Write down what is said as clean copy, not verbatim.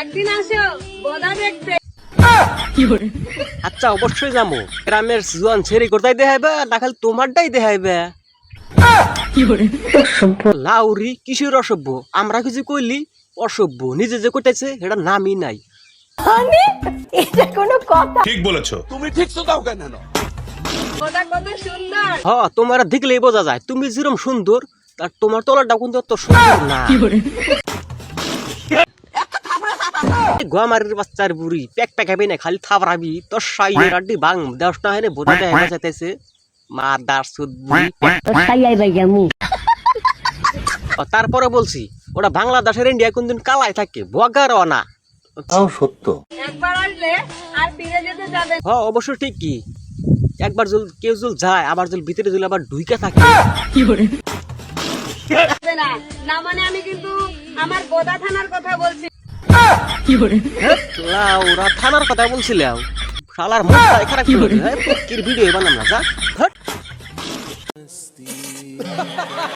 একদিন আসো বোদা দেখতে। আচ্ছা অবশ্যই যাবো। গ্রামের জোয়ান ছেড়ে কোথায় দেখাইবে না খালি তোমারটাই দেখাইবে? লাউরি কিসের অসভ্য? আমরা কিছু কইলি অসভ্য, নিজে যে কইতেছে এটা নামই নাই। ঠিক বলেছো। বোদা কত সুন্দর। হ তোমার দেখলেই বোঝা যায় তুমি যেরকম সুন্দর আর তোমার তলাটা কিন্তু অত সুন্দর না। গোয়ামারির বাচ্চার বুড়ি প্যাক প্যাকাবি না খালি থাবরাবি তোর সাইয়ের আড্ডি বাং দেশ না হয় বোঝা দেখা যাইতেছে মা দার সুদ বুড়ি। তারপরে বলছি ওটা বাংলাদেশের ইন্ডিয়া কোনদিন কালাই থাকে বগারও না। সত্য। একবার আসলে আর ফিরে যেতে যাবে হ অবশ্য ঠিক কি একবার জল কেউ জল যায় আবার জল ভিতরে জল আবার ঢুইকা থাকে। না। না মানে আমি কিন্তু আমার বোদা থানার কথা বলছি। ওরা থানার কথা বলছিলাম শালার মুখটাই খারাপ করে ভিডিও বানাম না যা।